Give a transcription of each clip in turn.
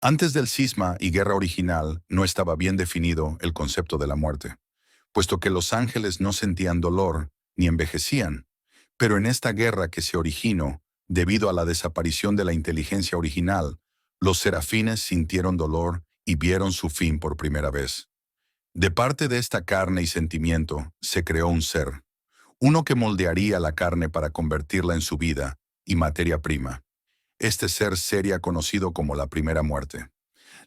Antes del cisma y guerra original no estaba bien definido el concepto de la muerte, puesto que los ángeles no sentían dolor ni envejecían. Pero en esta guerra que se originó, debido a la desaparición de la inteligencia original, los serafines sintieron dolor y vieron su fin por primera vez. De parte de esta carne y sentimiento se creó un ser, uno que moldearía la carne para convertirla en su vida y materia prima. Este ser sería conocido como la primera muerte.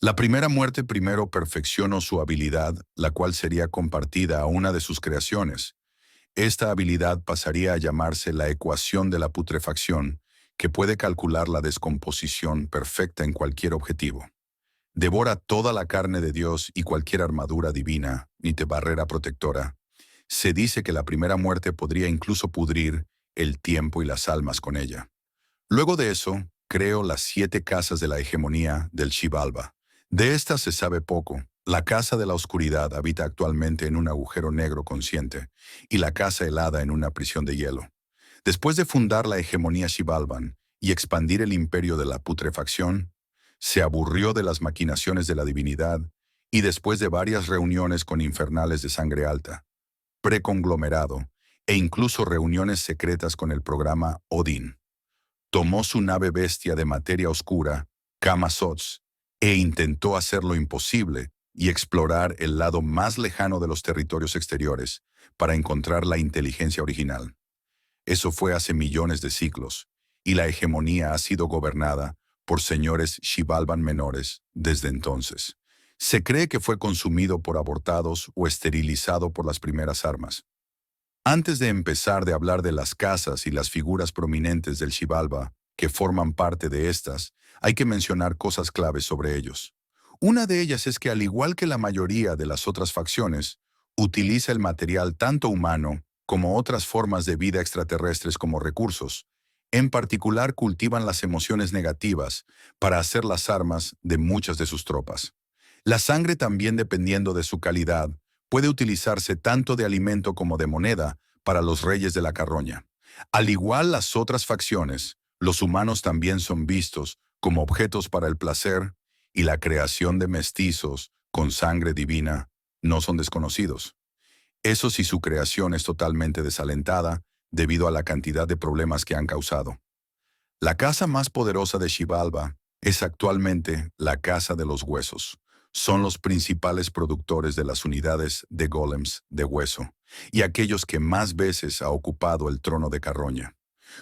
La primera muerte primero perfeccionó su habilidad, la cual sería compartida a una de sus creaciones. Esta habilidad pasaría a llamarse la ecuación de la putrefacción, que puede calcular la descomposición perfecta en cualquier objetivo. Devora toda la carne de Dios y cualquier armadura divina, ni de barrera protectora. Se dice que la primera muerte podría incluso pudrir el tiempo y las almas con ella. Luego de eso, creó las 7 casas de la hegemonía del Xibalba. De estas se sabe poco. La casa de la oscuridad habita actualmente en un agujero negro consciente, y la casa helada en una prisión de hielo. Después de fundar la hegemonía Xibalban y expandir el imperio de la putrefacción, se aburrió de las maquinaciones de la divinidad, y después de varias reuniones con infernales de sangre alta, preconglomerado, e incluso reuniones secretas con el programa Odín, tomó su nave bestia de materia oscura, Kamazots, e intentó hacer lo imposible y explorar el lado más lejano de los territorios exteriores para encontrar la inteligencia original. Eso fue hace millones de siglos, y la hegemonía ha sido gobernada por señores Xibalban menores desde entonces. Se cree que fue consumido por abortados o esterilizado por las primeras armas. Antes de empezar de hablar de las casas y las figuras prominentes del Xibalba que forman parte de estas, hay que mencionar cosas claves sobre ellos. Una de ellas es que, al igual que la mayoría de las otras facciones, utiliza el material tanto humano como otras formas de vida extraterrestres como recursos. En particular, cultivan las emociones negativas para hacer las armas de muchas de sus tropas. La sangre también, dependiendo de su calidad, puede utilizarse tanto de alimento como de moneda para los reyes de la carroña. Al igual las otras facciones, los humanos también son vistos como objetos para el placer, y la creación de mestizos con sangre divina no son desconocidos. Eso sí, su creación es totalmente desalentada debido a la cantidad de problemas que han causado. La casa más poderosa de Xibalba es actualmente la Casa de los Huesos. Son los principales productores de las unidades de golems de hueso, y aquellos que más veces ha ocupado el trono de carroña.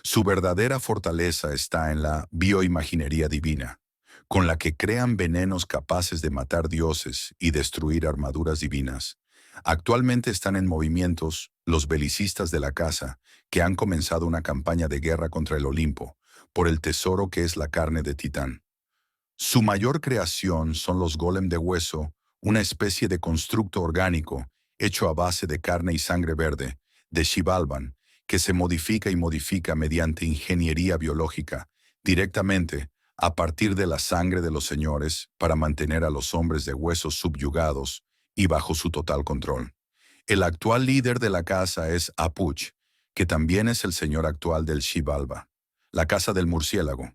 Su verdadera fortaleza está en la bioimaginería divina, con la que crean venenos capaces de matar dioses y destruir armaduras divinas. Actualmente están en movimientos los belicistas de la casa, que han comenzado una campaña de guerra contra el Olimpo, por el tesoro que es la carne de Titán. Su mayor creación son los golem de hueso, una especie de constructo orgánico hecho a base de carne y sangre verde, de Xibalban, que se modifica y modifica mediante ingeniería biológica, directamente a partir de la sangre de los señores para mantener a los hombres de huesos subyugados y bajo su total control. El actual líder de la casa es Apuch, que también es el señor actual del Xibalba, la casa del murciélago.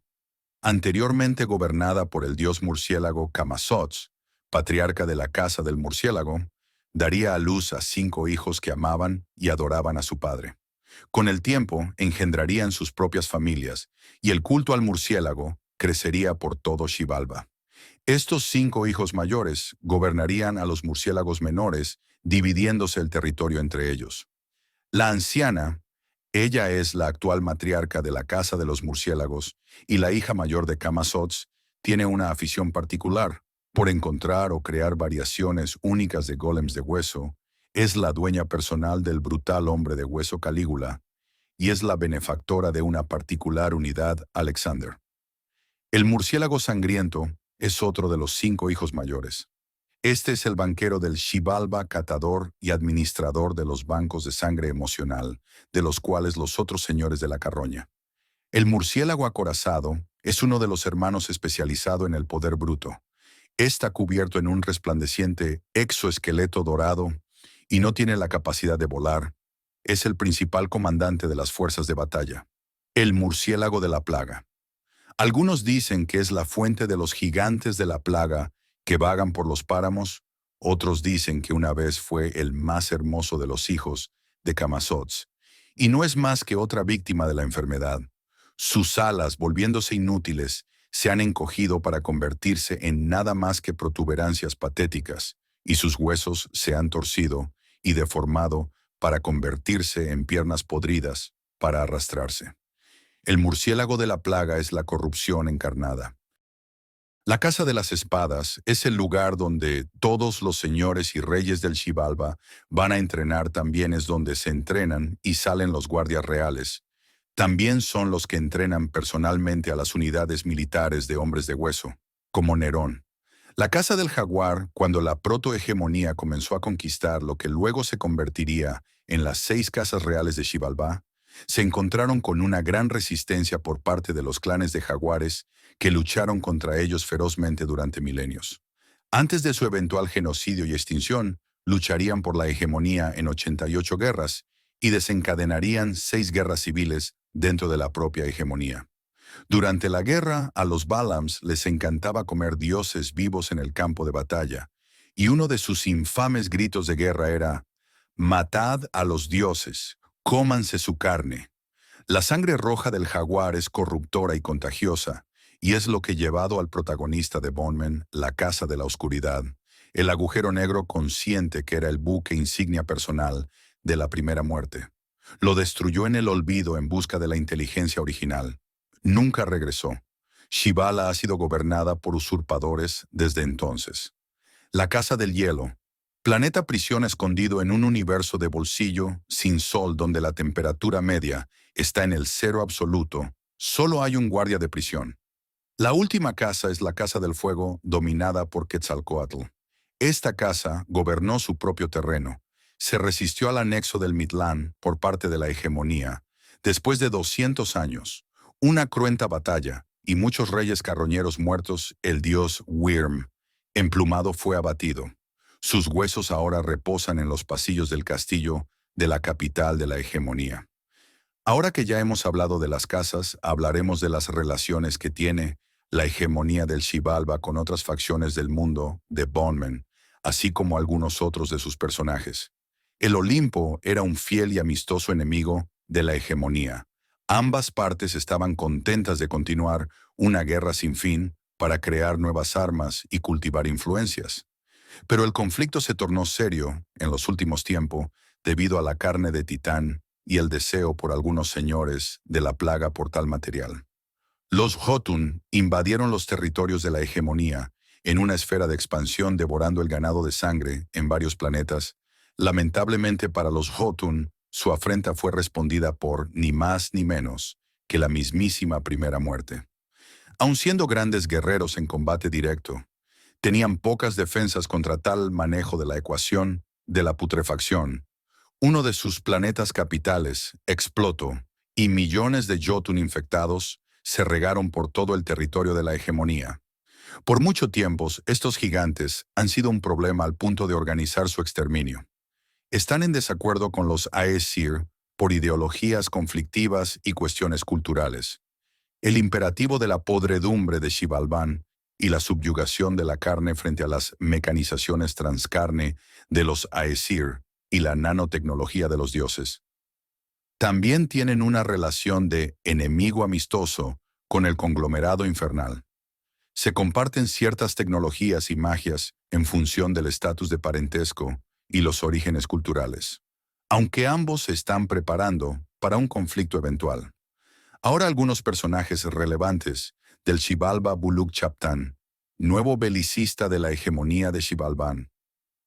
Anteriormente gobernada por el dios murciélago Kamazots, patriarca de la casa del murciélago, daría a luz a 5 hijos que amaban y adoraban a su padre. Con el tiempo engendrarían sus propias familias, y el culto al murciélago crecería por todo Xibalba. Estos 5 hijos mayores gobernarían a los murciélagos menores, dividiéndose el territorio entre ellos. La anciana, ella es la actual matriarca de la casa de los murciélagos y la hija mayor de Kamazots, tiene una afición particular por encontrar o crear variaciones únicas de golems de hueso. Es la dueña personal del brutal hombre de hueso Calígula y es la benefactora de una particular unidad, Alexander. El murciélago sangriento es otro de los 5 hijos mayores. Este es el banquero del Xibalba, catador y administrador de los bancos de sangre emocional, de los cuales los otros señores de la carroña. El murciélago acorazado es uno de los hermanos especializado en el poder bruto. Está cubierto en un resplandeciente exoesqueleto dorado y no tiene la capacidad de volar. Es el principal comandante de las fuerzas de batalla. El murciélago de la plaga. Algunos dicen que es la fuente de los gigantes de la plaga que vagan por los páramos, otros dicen que una vez fue el más hermoso de los hijos de Camazots, y no es más que otra víctima de la enfermedad. Sus alas, volviéndose inútiles, se han encogido para convertirse en nada más que protuberancias patéticas, y sus huesos se han torcido y deformado para convertirse en piernas podridas para arrastrarse. El murciélago de la plaga es la corrupción encarnada. La Casa de las Espadas es el lugar donde todos los señores y reyes del Xibalba van a entrenar, también es donde se entrenan y salen los guardias reales. También son los que entrenan personalmente a las unidades militares de hombres de hueso, como Nerón. La Casa del Jaguar, cuando la protohegemonía comenzó a conquistar lo que luego se convertiría en las 6 casas reales de Xibalbá, se encontraron con una gran resistencia por parte de los clanes de jaguares que lucharon contra ellos ferozmente durante milenios. Antes de su eventual genocidio y extinción, lucharían por la hegemonía en 88 guerras y desencadenarían 6 guerras civiles dentro de la propia hegemonía. Durante la guerra, a los Balams les encantaba comer dioses vivos en el campo de batalla, y uno de sus infames gritos de guerra era: «Matad a los dioses, cómanse su carne». La sangre roja del jaguar es corruptora y contagiosa, y es lo que llevado al protagonista de Bone, la Casa de la Oscuridad, el agujero negro consciente que era el buque insignia personal de la primera muerte. Lo destruyó en el olvido en busca de la inteligencia original. Nunca regresó. Shibala ha sido gobernada por usurpadores desde entonces. La Casa del Hielo, planeta prisión escondido en un universo de bolsillo, sin sol, donde la temperatura media está en el cero absoluto, solo hay un guardia de prisión. La última casa es la Casa del Fuego, dominada por Quetzalcóatl. Esta casa gobernó su propio terreno. Se resistió al anexo del Mitlán por parte de la hegemonía. Después de 200 años, una cruenta batalla y muchos reyes carroñeros muertos, el dios Wyrm, emplumado, fue abatido. Sus huesos ahora reposan en los pasillos del castillo de la capital de la hegemonía. Ahora que ya hemos hablado de las casas, hablaremos de las relaciones que tiene la hegemonía del Xibalba con otras facciones del mundo de Bone, así como algunos otros de sus personajes. El Olimpo era un fiel y amistoso enemigo de la hegemonía. Ambas partes estaban contentas de continuar una guerra sin fin para crear nuevas armas y cultivar influencias. Pero el conflicto se tornó serio en los últimos tiempos debido a la carne de titán y el deseo por algunos señores de la plaga por tal material. Los Jotun invadieron los territorios de la hegemonía en una esfera de expansión, devorando el ganado de sangre en varios planetas. Lamentablemente para los Jotun, su afrenta fue respondida por ni más ni menos que la mismísima primera muerte. Aun siendo grandes guerreros en combate directo, tenían pocas defensas contra tal manejo de la ecuación de la putrefacción. Uno de sus planetas capitales explotó y millones de Jotun infectados se regaron por todo el territorio de la hegemonía. Por mucho tiempo, estos gigantes han sido un problema al punto de organizar su exterminio. Están en desacuerdo con los Aesir por ideologías conflictivas y cuestiones culturales. El imperativo de la podredumbre de Xibalbán y la subyugación de la carne frente a las mecanizaciones transcarne de los Aesir y la nanotecnología de los dioses. También tienen una relación de enemigo amistoso con el conglomerado infernal. Se comparten ciertas tecnologías y magias en función del estatus de parentesco y los orígenes culturales, aunque ambos se están preparando para un conflicto eventual. Ahora algunos personajes relevantes del Xibalba Buluk Chaptán, nuevo belicista de la hegemonía de Xibalbán,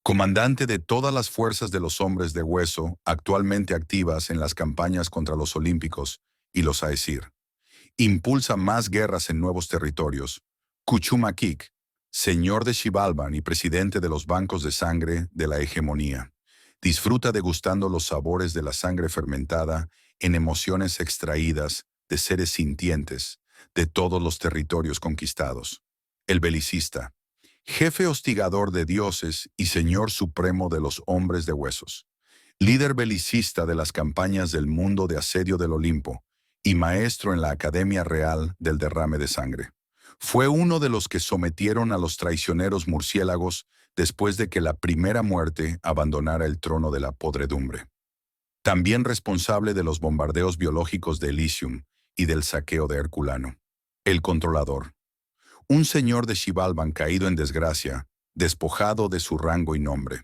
comandante de todas las fuerzas de los hombres de hueso actualmente activas en las campañas contra los olímpicos y los Aesir. Impulsa más guerras en nuevos territorios. Kuchumakik, señor de Xibalbán y presidente de los bancos de sangre de la hegemonía. Disfruta degustando los sabores de la sangre fermentada en emociones extraídas de seres sintientes de todos los territorios conquistados. El belicista, jefe hostigador de dioses y señor supremo de los hombres de huesos. Líder belicista de las campañas del mundo de asedio del Olimpo y maestro en la Academia Real del Derrame de Sangre. Fue uno de los que sometieron a los traicioneros murciélagos después de que la primera muerte abandonara el trono de la podredumbre. También responsable de los bombardeos biológicos de Elysium y del saqueo de Herculano. El controlador. Un señor de Xibalban caído en desgracia, despojado de su rango y nombre.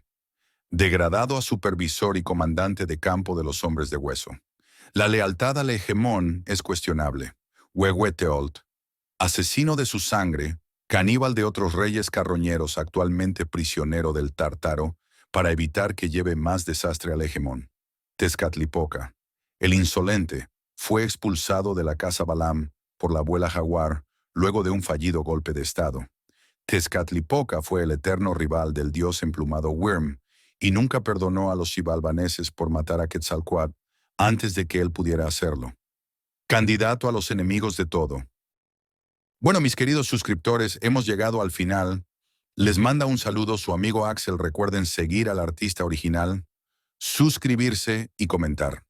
Degradado a supervisor y comandante de campo de los hombres de hueso. La lealtad al hegemón es cuestionable. Huehueteolt, asesino de su sangre, caníbal de otros reyes carroñeros actualmente prisionero del Tártaro, para evitar que lleve más desastre al hegemón. Tezcatlipoca, el insolente, fue expulsado de la casa Balam por la abuela Jaguar luego de un fallido golpe de estado. Tezcatlipoca fue el eterno rival del dios emplumado Wyrm y nunca perdonó a los xibalbaneses por matar a Quetzalcóatl antes de que él pudiera hacerlo. Candidato a los enemigos de todo. Bueno, mis queridos suscriptores, hemos llegado al final. Les manda un saludo su amigo Axel. Recuerden seguir al artista original, suscribirse y comentar.